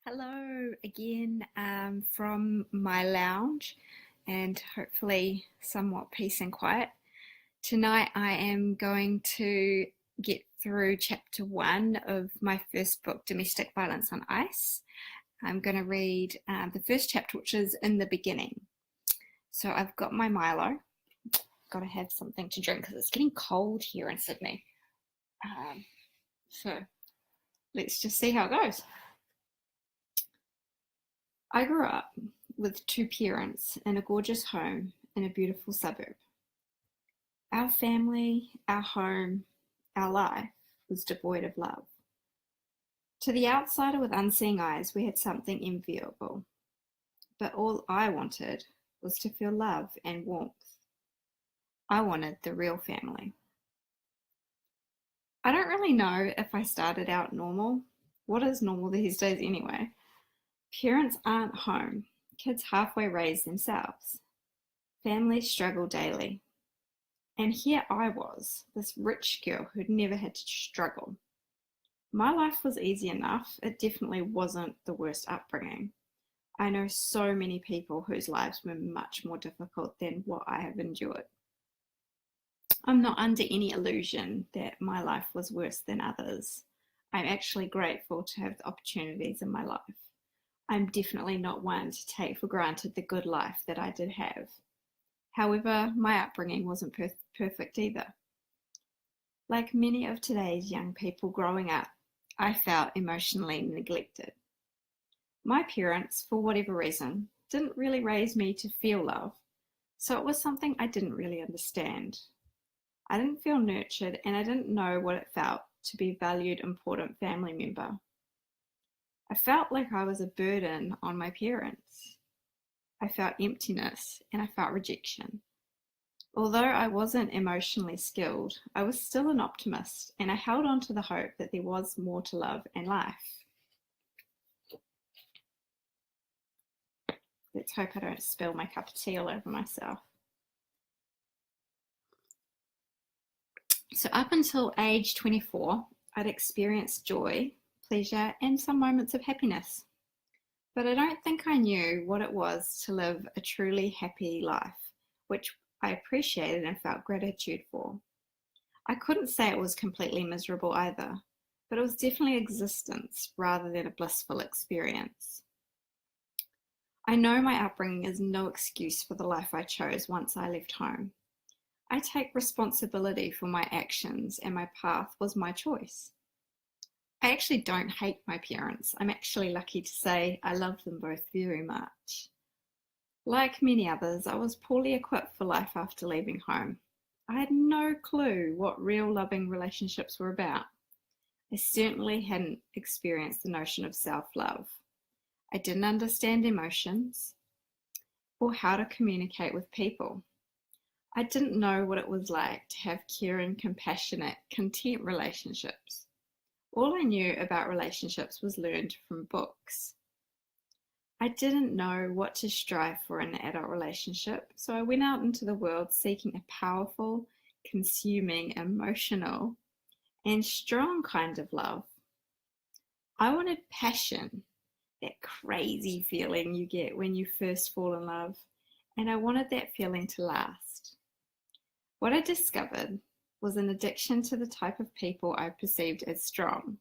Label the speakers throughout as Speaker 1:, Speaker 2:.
Speaker 1: Hello again from my lounge and hopefully somewhat peace and quiet. Tonight I am going to get through chapter 1 of my first book, Domestic Violence on Ice. I'm going to read the first chapter, which is in the beginning. So I've got my Milo. Got to have something to drink because it's getting cold here in Sydney. So let's just see how it goes. I grew up with two parents in a gorgeous home in a beautiful suburb. Our family, our home, our life was devoid of love. To the outsider with unseeing eyes, we had something enviable. But all I wanted was to feel love and warmth. I wanted the real family. I don't really know if I started out normal. What is normal these days anyway? Parents aren't home. Kids halfway raise themselves. Families struggle daily. And here I was, this rich girl who'd never had to struggle. My life was easy enough. It definitely wasn't the worst upbringing. I know so many people whose lives were much more difficult than what I have endured. I'm not under any illusion that my life was worse than others. I'm actually grateful to have the opportunities in my life. I'm definitely not one to take for granted the good life that I did have. However, my upbringing wasn't perfect either. Like many of today's young people growing up, I felt emotionally neglected. My parents, for whatever reason, didn't really raise me to feel love, so it was something I didn't really understand. I didn't feel nurtured, and I didn't know what it felt to be a valued, important family member. I felt like I was a burden on my parents. I felt emptiness and I felt rejection. Although I wasn't emotionally skilled, I was still an optimist and I held on to the hope that there was more to love and life. Let's hope I don't spill my cup of tea all over myself. So up until age 24, I'd experienced joy, pleasure, and some moments of happiness. But I don't think I knew what it was to live a truly happy life, which I appreciated and felt gratitude for. I couldn't say it was completely miserable either, but it was definitely existence rather than a blissful experience. I know my upbringing is no excuse for the life I chose once I left home. I take responsibility for my actions, and my path was my choice. I actually don't hate my parents. I'm actually lucky to say I love them both very much. Like many others, I was poorly equipped for life after leaving home. I had no clue what real loving relationships were about. I certainly hadn't experienced the notion of self-love. I didn't understand emotions or how to communicate with people. I didn't know what it was like to have caring, compassionate, content relationships. All I knew about relationships was learned from books. I didn't know what to strive for in an adult relationship, so I went out into the world seeking a powerful, consuming, emotional, and strong kind of love. I wanted passion, that crazy feeling you get when you first fall in love, and I wanted that feeling to last. What I discovered was an addiction to the type of people I perceived as strong.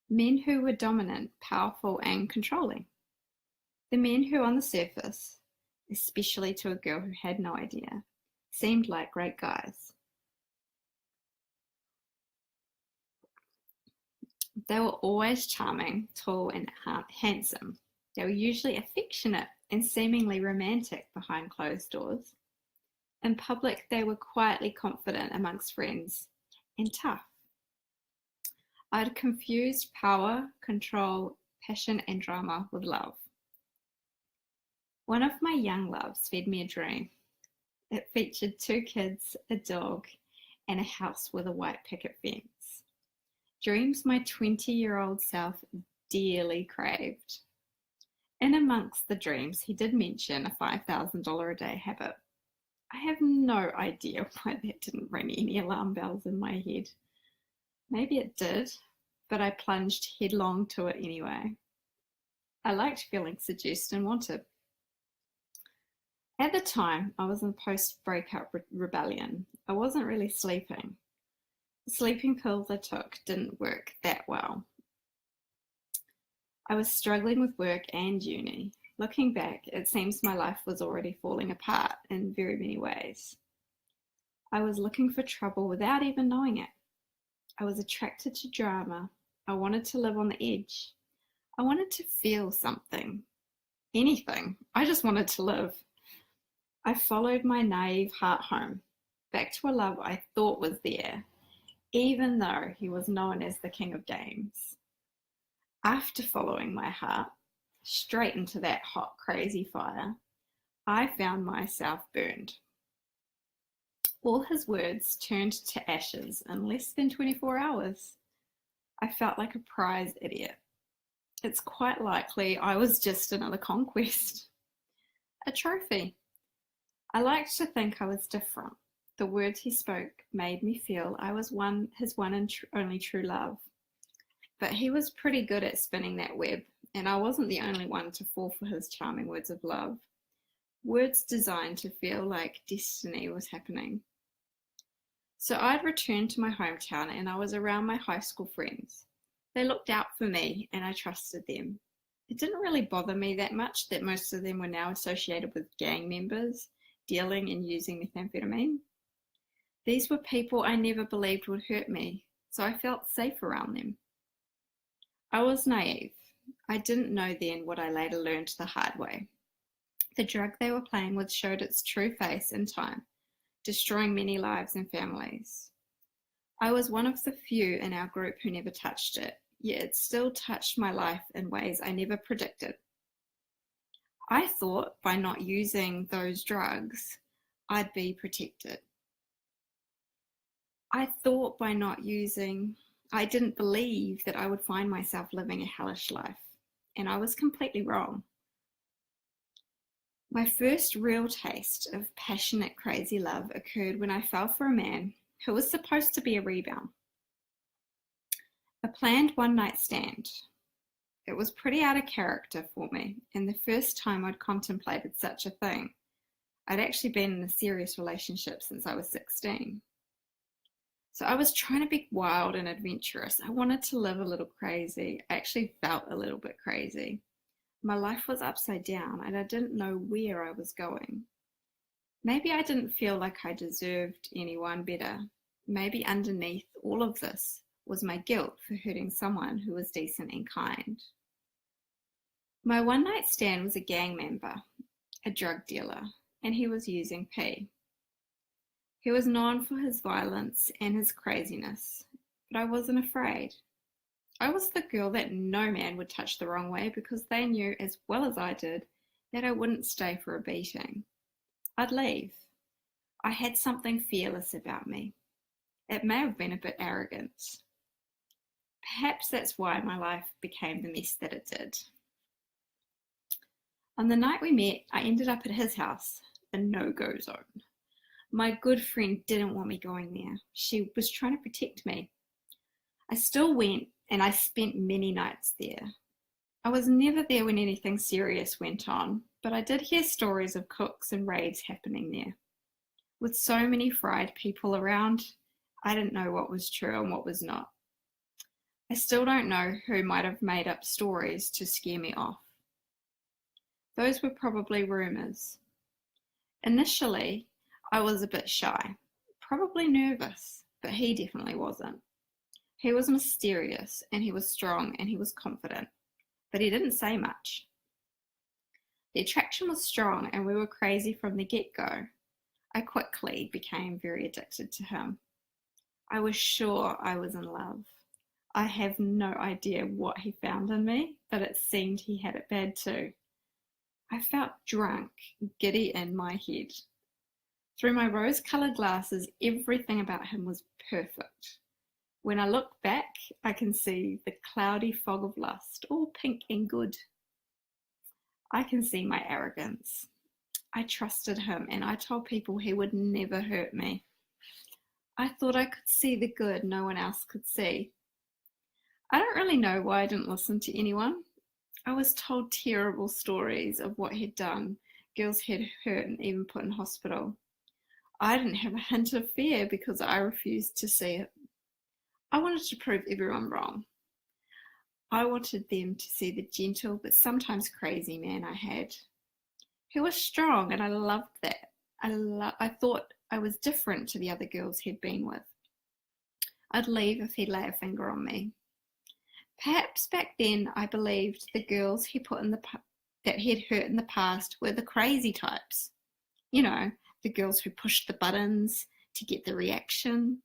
Speaker 1: Men who were dominant, powerful, and controlling. The men who on the surface, especially to a girl who had no idea, seemed like great guys. They were always charming, tall, and handsome. They were usually affectionate and seemingly romantic behind closed doors. In public, they were quietly confident amongst friends and tough. I'd confused power, control, passion, and drama with love. One of my young loves fed me a dream. It featured 2 kids, a dog, and a house with a white picket fence. Dreams my 20-year-old self dearly craved. In amongst the dreams, he did mention a $5,000 a day habit. I have no idea why that didn't ring any alarm bells in my head. Maybe it did, but I plunged headlong to it anyway. I liked feeling seduced and wanted. At the time, I was in post-breakup rebellion. I wasn't really sleeping. The sleeping pills I took didn't work that well. I was struggling with work and uni. Looking back, it seems my life was already falling apart in very many ways. I was looking for trouble without even knowing it. I was attracted to drama. I wanted to live on the edge. I wanted to feel something, anything. I just wanted to live. I followed my naive heart home, back to a love I thought was there, even though he was known as the king of games. After following my heart, straight into that hot, crazy fire, I found myself burned. All his words turned to ashes in less than 24 hours. I felt like a prize idiot. It's quite likely I was just another conquest, a trophy. I liked to think I was different. The words he spoke made me feel I was his one and only true love. But he was pretty good at spinning that web, and I wasn't the only one to fall for his charming words of love. Words designed to feel like destiny was happening. So I'd returned to my hometown and I was around my high school friends. They looked out for me and I trusted them. It didn't really bother me that much that most of them were now associated with gang members, dealing and using methamphetamine. These were people I never believed would hurt me, so I felt safe around them. I was naive. I didn't know then what I later learned the hard way. The drug they were playing with showed its true face in time, destroying many lives and families. I was one of the few in our group who never touched it, yet it still touched my life in ways I never predicted. I thought by not using those drugs, I'd be protected. I didn't believe that I would find myself living a hellish life, and I was completely wrong. My first real taste of passionate, crazy love occurred when I fell for a man who was supposed to be a rebound. A planned one-night stand. It was pretty out of character for me, and the first time I'd contemplated such a thing. I'd actually been in a serious relationship since I was 16. So I was trying to be wild and adventurous. I wanted to live a little crazy. I actually felt a little bit crazy. My life was upside down and I didn't know where I was going. Maybe I didn't feel like I deserved anyone better. Maybe underneath all of this was my guilt for hurting someone who was decent and kind. My one-night stand was a gang member, a drug dealer, and he was using P. He was known for his violence and his craziness, but I wasn't afraid. I was the girl that no man would touch the wrong way because they knew as well as I did that I wouldn't stay for a beating. I'd leave. I had something fearless about me. It may have been a bit arrogant. Perhaps that's why my life became the mess that it did. On the night we met, I ended up at his house, a no-go zone. My good friend didn't want me going there. She was trying to protect me. I still went, and I spent many nights there. I was never there when anything serious went on, but I did hear stories of cooks and raids happening there. With so many fried people around, I didn't know what was true and what was not. I still don't know who might have made up stories to scare me off. Those were probably rumors. Initially, I was a bit shy, probably nervous, but he definitely wasn't. He was mysterious, and he was strong, and he was confident, but he didn't say much. The attraction was strong, and we were crazy from the get-go. I quickly became very addicted to him. I was sure I was in love. I have no idea what he found in me, but it seemed he had it bad too. I felt drunk, giddy in my head. Through my rose-coloured glasses, everything about him was perfect. When I look back, I can see the cloudy fog of lust, all pink and good. I can see my arrogance. I trusted him and I told people he would never hurt me. I thought I could see the good no one else could see. I don't really know why I didn't listen to anyone. I was told terrible stories of what he'd done, girls he'd hurt and even put in hospital. I didn't have a hint of fear because I refused to see it. I wanted to prove everyone wrong. I wanted them to see the gentle but sometimes crazy man I had. He was strong and I loved that. I thought I was different to the other girls he'd been with. I'd leave if he'd lay a finger on me. Perhaps back then I believed the girls that he'd hurt in the past were the crazy types. You know, the girls who pushed the buttons to get the reaction,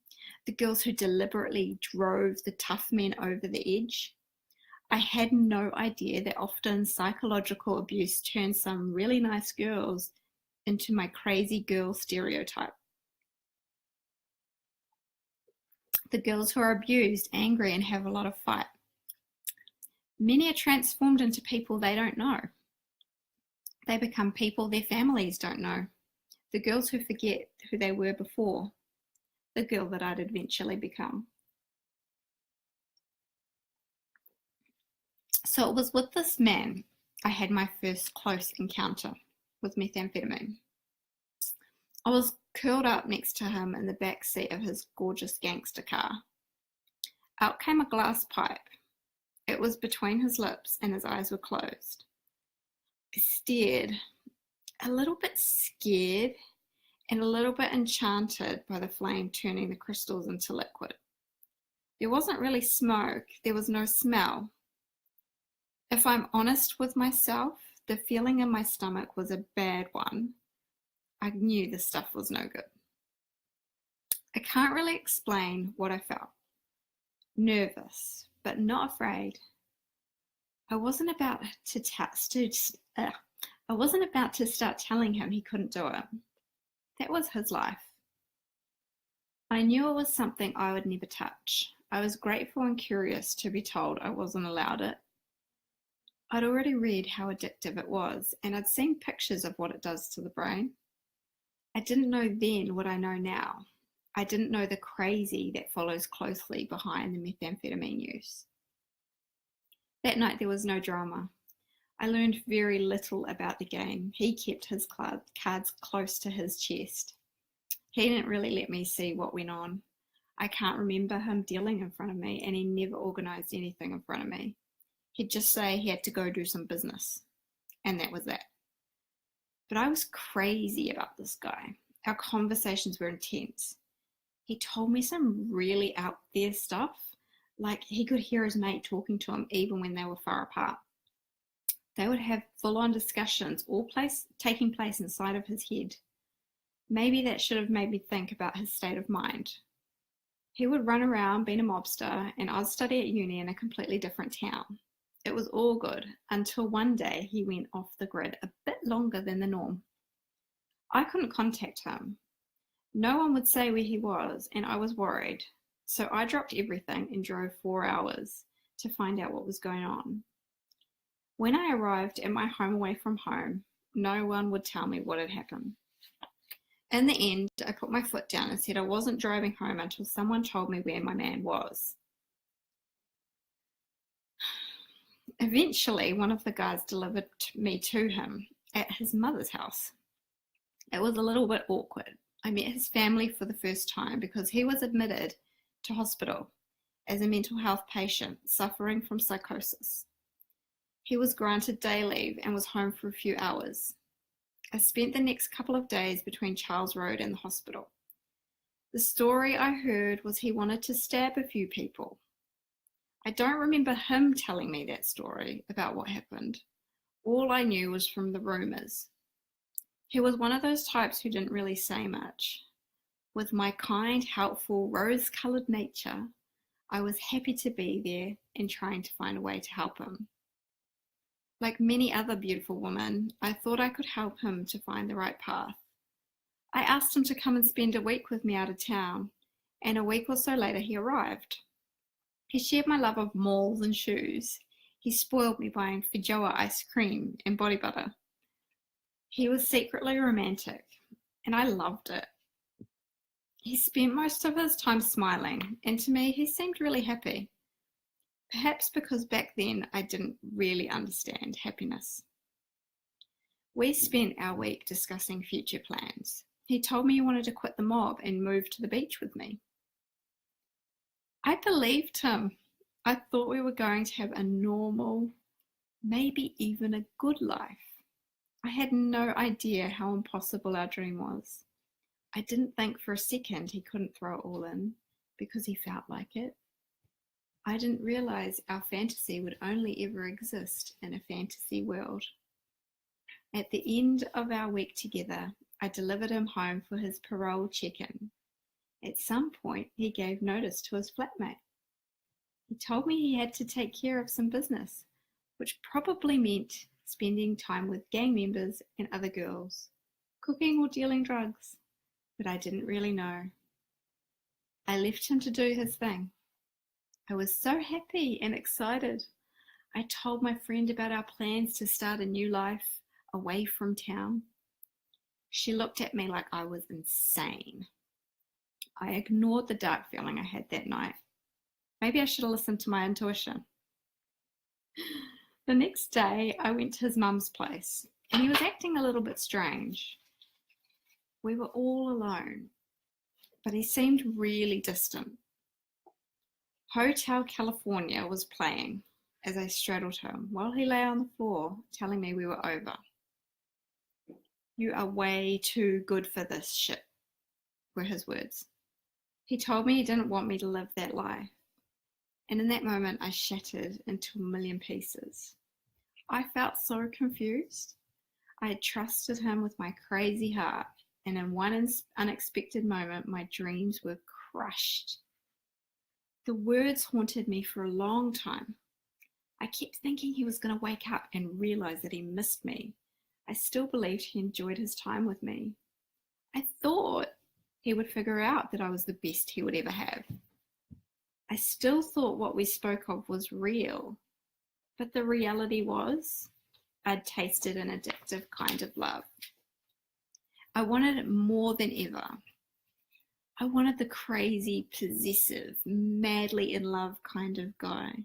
Speaker 1: the girls who deliberately drove the tough men over the edge. I had no idea that often psychological abuse turns some really nice girls into my crazy girl stereotype. The girls who are abused, angry, and have a lot of fight. Many are transformed into people they don't know. They become people their families don't know. The girls who forget who they were before. The girl that I'd eventually become. So it was with this man I had my first close encounter with methamphetamine. I was curled up next to him in the back seat of his gorgeous gangster car. Out came a glass pipe. It was between his lips and his eyes were closed. I stared, a little bit scared and a little bit enchanted by the flame turning the crystals into liquid. There wasn't really smoke, there was no smell. If I'm honest with myself, the feeling in my stomach was a bad one. I knew the stuff was no good. I can't really explain what I felt. Nervous, but not afraid. I wasn't about to start telling him he couldn't do it. That was his life. I knew it was something I would never touch. I was grateful and curious to be told I wasn't allowed it. I'd already read how addictive it was, and I'd seen pictures of what it does to the brain. I didn't know then what I know now. I didn't know the crazy that follows closely behind the methamphetamine use. That night there was no drama. I learned very little about the game. He kept his cards close to his chest. He didn't really let me see what went on. I can't remember him dealing in front of me, and he never organised anything in front of me. He'd just say he had to go do some business, and that was that. But I was crazy about this guy. Our conversations were intense. He told me some really out there stuff, like he could hear his mate talking to him even when they were far apart. They would have full-on discussions, all taking place inside of his head. Maybe that should have made me think about his state of mind. He would run around being a mobster, and I'd study at uni in a completely different town. It was all good until one day he went off the grid a bit longer than the norm. I couldn't contact him. No one would say where he was, and I was worried. So I dropped everything and drove 4 hours to find out what was going on. When I arrived at my home away from home, no one would tell me what had happened. In the end, I put my foot down and said I wasn't driving home until someone told me where my man was. Eventually, one of the guys delivered me to him at his mother's house. It was a little bit awkward. I met his family for the first time because he was admitted to hospital as a mental health patient suffering from psychosis. He was granted day leave and was home for a few hours. I spent the next couple of days between Charles Road and the hospital. The story I heard was he wanted to stab a few people. I don't remember him telling me that story about what happened. All I knew was from the rumours. He was one of those types who didn't really say much. With my kind, helpful, rose-coloured nature, I was happy to be there and trying to find a way to help him. Like many other beautiful women, I thought I could help him to find the right path. I asked him to come and spend a week with me out of town, and a week or so later he arrived. He shared my love of malls and shoes. He spoiled me buying Feijoa ice cream and body butter. He was secretly romantic, and I loved it. He spent most of his time smiling, and to me he seemed really happy. Perhaps because back then I didn't really understand happiness. We spent our week discussing future plans. He told me he wanted to quit the mob and move to the beach with me. I believed him. I thought we were going to have a normal, maybe even a good life. I had no idea how impossible our dream was. I didn't think for a second he couldn't throw it all in because he felt like it. I didn't realize our fantasy would only ever exist in a fantasy world. At the end of our week together, I delivered him home for his parole check-in. At some point, he gave notice to his flatmate. He told me he had to take care of some business, which probably meant spending time with gang members and other girls, cooking or dealing drugs, but I didn't really know. I left him to do his thing. I was so happy and excited. I told my friend about our plans to start a new life away from town. She looked at me like I was insane. I ignored the dark feeling I had that night. Maybe I should have listened to my intuition. The next day, I went to his mum's place, and he was acting a little bit strange. We were all alone, but he seemed really distant. Hotel California was playing as I straddled him while he lay on the floor, telling me we were over. "You are way too good for this shit," were his words. He told me he didn't want me to live that life. And in that moment, I shattered into a million pieces. I felt so confused. I had trusted him with my crazy heart, and in one unexpected moment, my dreams were crushed. The words haunted me for a long time. I kept thinking he was going to wake up and realize that he missed me. I still believed he enjoyed his time with me. I thought he would figure out that I was the best he would ever have. I still thought what we spoke of was real, but the reality was I'd tasted an addictive kind of love. I wanted it more than ever. I wanted the crazy, possessive, madly in love kind of guy.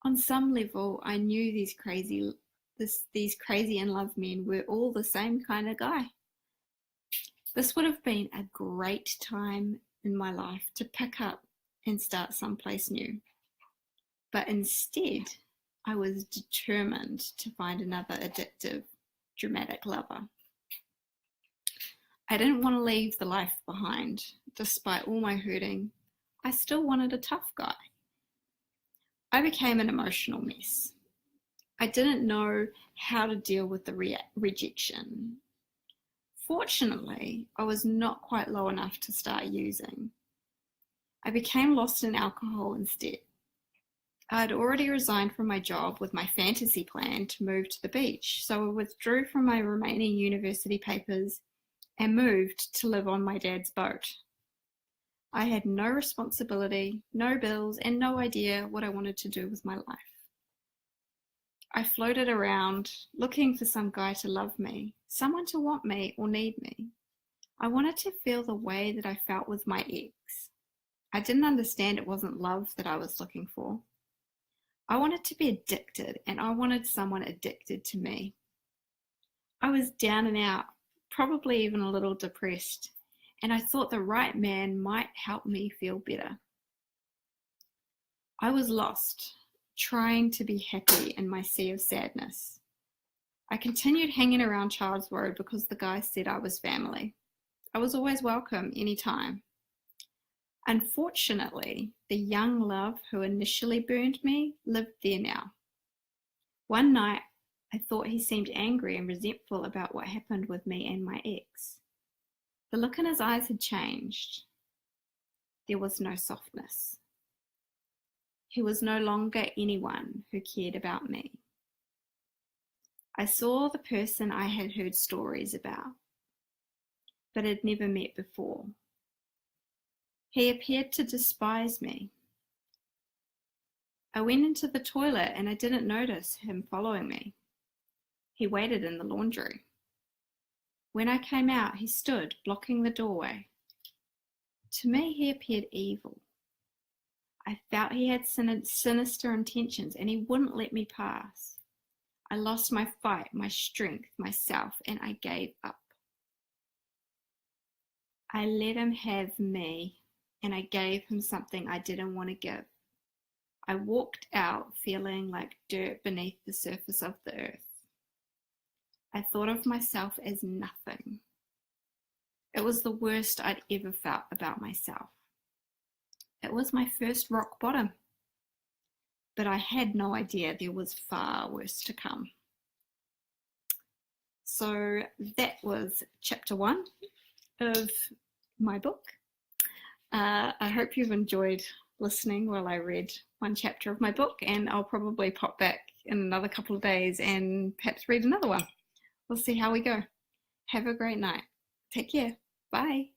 Speaker 1: On some level, I knew these crazy in love men were all the same kind of guy. This would have been a great time in my life to pick up and start someplace new. But instead, I was determined to find another addictive, dramatic lover. I didn't want to leave the life behind. Despite all my hurting, I still wanted a tough guy. I became an emotional mess. I didn't know how to deal with the rejection. Fortunately, I was not quite low enough to start using. I became lost in alcohol instead. I had already resigned from my job with my fantasy plan to move to the beach, so I withdrew from my remaining university papers and moved to live on my dad's boat. I had no responsibility, no bills, and no idea what I wanted to do with my life. I floated around looking for some guy to love me, someone to want me or need me. I wanted to feel the way that I felt with my ex. I didn't understand it wasn't love that I was looking for. I wanted to be addicted, and I wanted someone addicted to me. I was down and out, probably even a little depressed, and I thought the right man might help me feel better. I was lost, trying to be happy in my sea of sadness. I continued hanging around Childs Road because the guy said I was family. I was always welcome anytime. Unfortunately, the young love who initially burned me lived there now. One night, I thought he seemed angry and resentful about what happened with me and my ex. The look in his eyes had changed. There was no softness. He was no longer anyone who cared about me. I saw the person I had heard stories about, but had never met before. He appeared to despise me. I went into the toilet and I didn't notice him following me. He waited in the laundry. When I came out, he stood blocking the doorway. To me, he appeared evil. I felt he had sinister intentions and he wouldn't let me pass. I lost my fight, my strength, myself, and I gave up. I let him have me, and I gave him something I didn't want to give. I walked out feeling like dirt beneath the surface of the earth. I thought of myself as nothing. It was the worst I'd ever felt about myself. It was my first rock bottom, but I had no idea there was far worse to come. So that was chapter 1 of my book. I hope you've enjoyed listening while I read one chapter of my book, and I'll probably pop back in another couple of days and perhaps read another one. We'll see how we go. Have a great night. Take care. Bye.